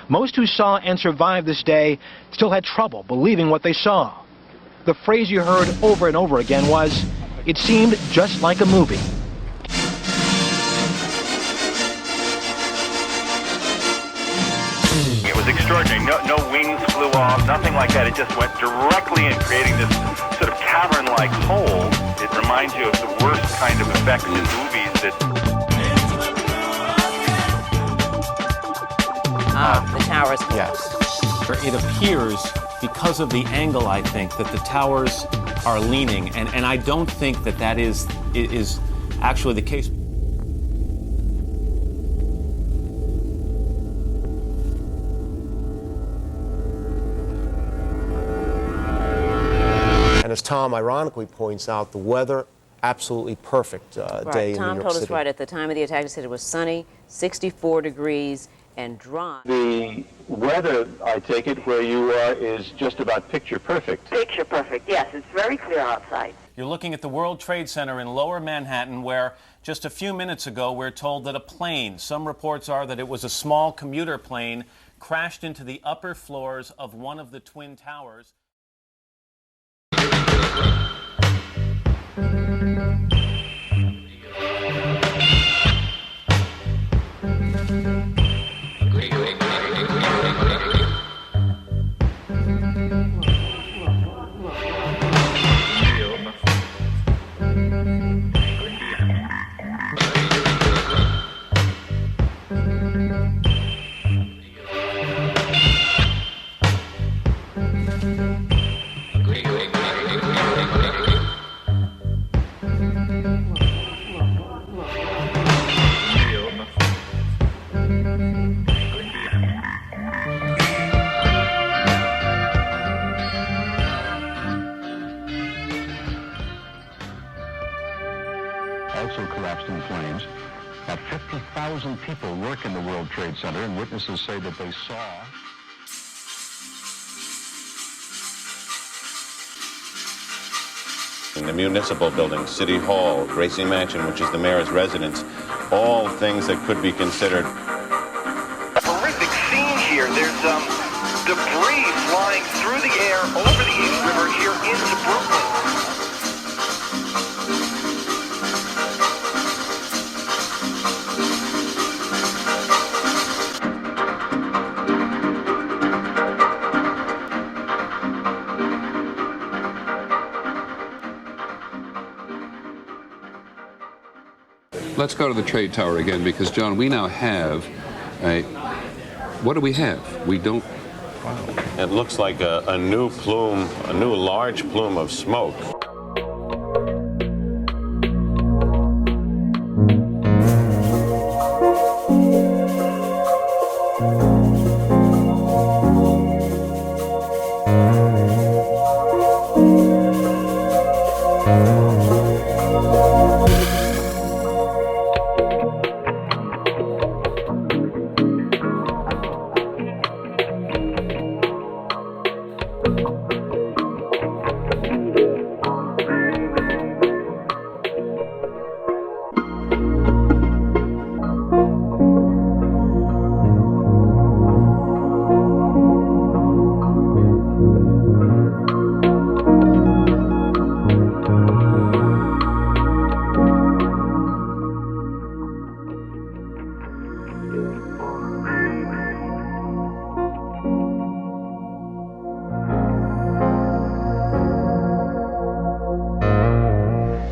Most who saw and survived this day still had trouble believing what they saw. The phrase you heard over and over again was, "It seemed just like a movie." It was extraordinary. No wings flew off, nothing like that. It just went directly in, creating this sort of cavern-like hole. It reminds you of the worst kind of effects in movies that... The towers. Yes. It appears, because of the angle, I think, that the towers are leaning, and I don't think that that is actually the case. And as Tom ironically points out, the weather, absolutely perfect day in New York City. Tom told us right at the time of the attack, he said it was sunny, 64 degrees, and dry. The weather, I take it, where you are is just about picture perfect. Picture perfect, yes. It's very clear outside. You're looking at the World Trade Center in Lower Manhattan, where just a few minutes ago we're told that a plane, some reports are that it was a small commuter plane, crashed into the upper floors of one of the Twin Towers. Also collapsed in flames. About 50,000 people work in the World Trade Center, and witnesses say that they saw... In the municipal building, City Hall, Gracie Mansion, which is the mayor's residence, all things that could be considered. A horrific scene here. There's debris flying through the air over the East River here into Brooklyn. Let's go to the trade tower again, because, John, we now have a... What do we have? We don't... It looks like a new plume, a new large plume of smoke.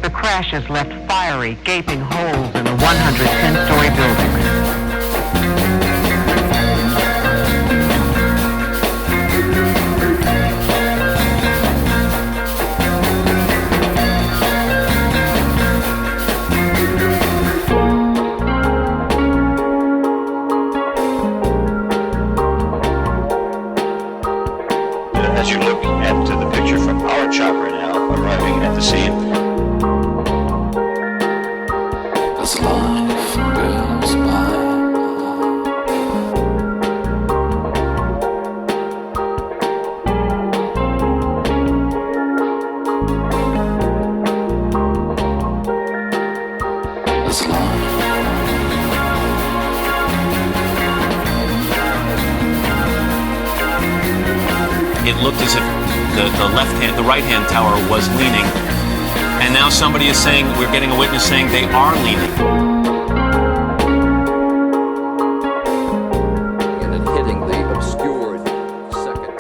The crash has left fiery, gaping holes in the 110-story building. As you look at the picture from our chopper now, arriving at the scene, as life goes by. As life it looked as if the right-hand tower was leaning. And now somebody is saying, we're getting a witness saying they are leaning. And hitting the obscured second.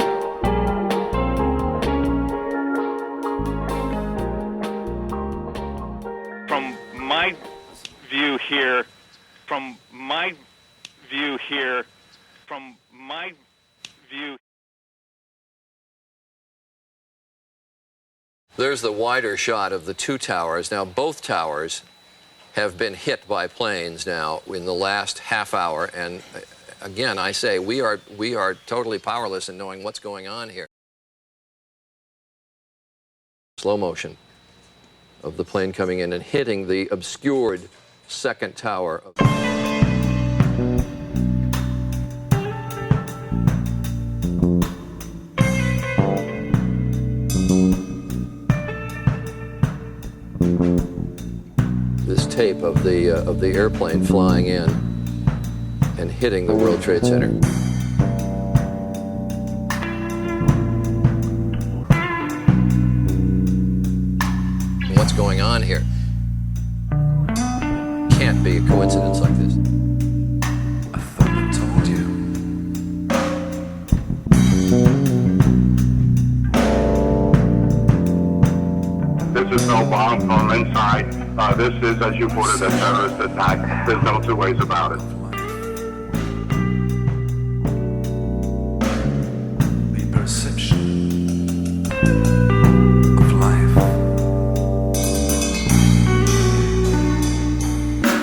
From my view here, from my view here, from my view. There's the wider shot of the two towers. Now, both towers have been hit by planes now in the last half hour. And again, I say we are totally powerless in knowing what's going on here. Slow motion of the plane coming in and hitting the obscured second tower. This tape of the airplane flying in and hitting the World Trade Center. What's going on here? Can't be a coincidence like this. I thought I told you. This is no bomb from inside. This is, as you put it, a terrorist attack. There's no two ways about it. The perception of life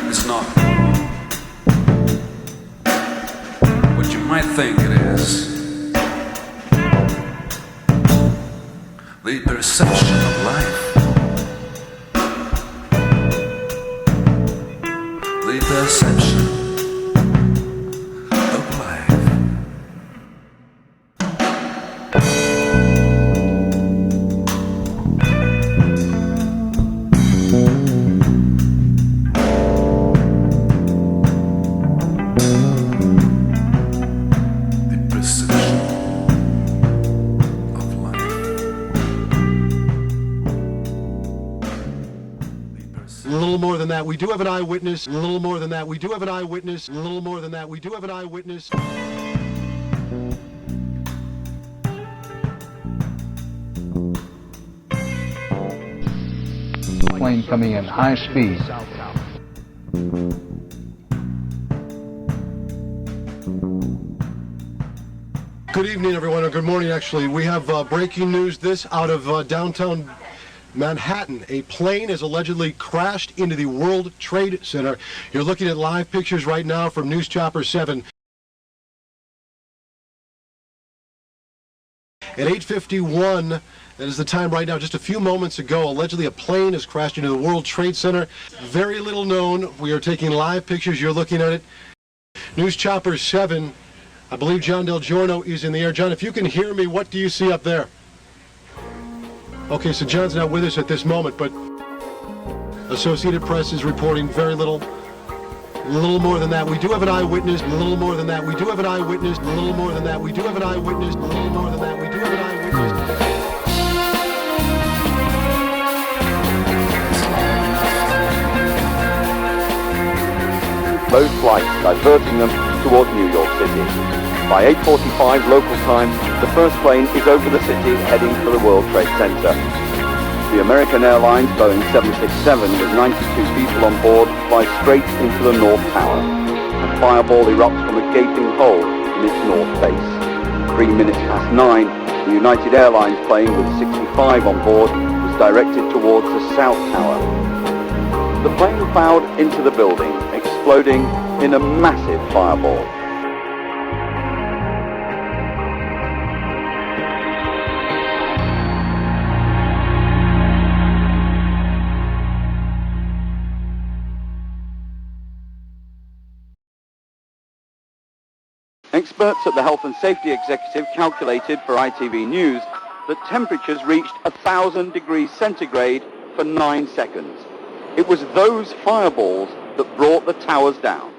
is not what you might think it is. The perception of life. The perception of life. The perception of life. A little more than that, we do have an eyewitness. A little more than that, we do have an eyewitness. A little more than that, we do have an eyewitness. Plane coming in high speed. Good evening, everyone, or good morning, actually. We have breaking news, this out of downtown Manhattan. A plane has allegedly crashed into the World Trade Center. You're looking at live pictures right now from News Chopper 7. At 8:51, that is the time right now, just a few moments ago, allegedly a plane has crashed into the World Trade Center. Very little known. We are taking live pictures. You're looking at it. News Chopper 7. I believe John Del Giorno is in the air. John, if you can hear me, what do you see up there? Okay, so John's not with us at this moment, but Associated Press is reporting very little. A little more than that, we do have an eyewitness. A little more than that, we do have an eyewitness. A little more than that, we do have an eyewitness. A little more than that, we do have an eyewitness. Both flights diverting them towards New York City. By 8:45 local time, the first plane is over the city heading for the World Trade Center. The American Airlines Boeing 767 with 92 people on board flies straight into the North Tower. A fireball erupts from a gaping hole in its north base. 3 minutes past 9, the United Airlines plane with 65 on board was directed towards the South Tower. The plane plowed into the building, exploding in a massive fireball. Experts at the Health and Safety Executive calculated for ITV News that temperatures reached 1,000 degrees centigrade for 9 seconds. It was those fireballs that brought the towers down.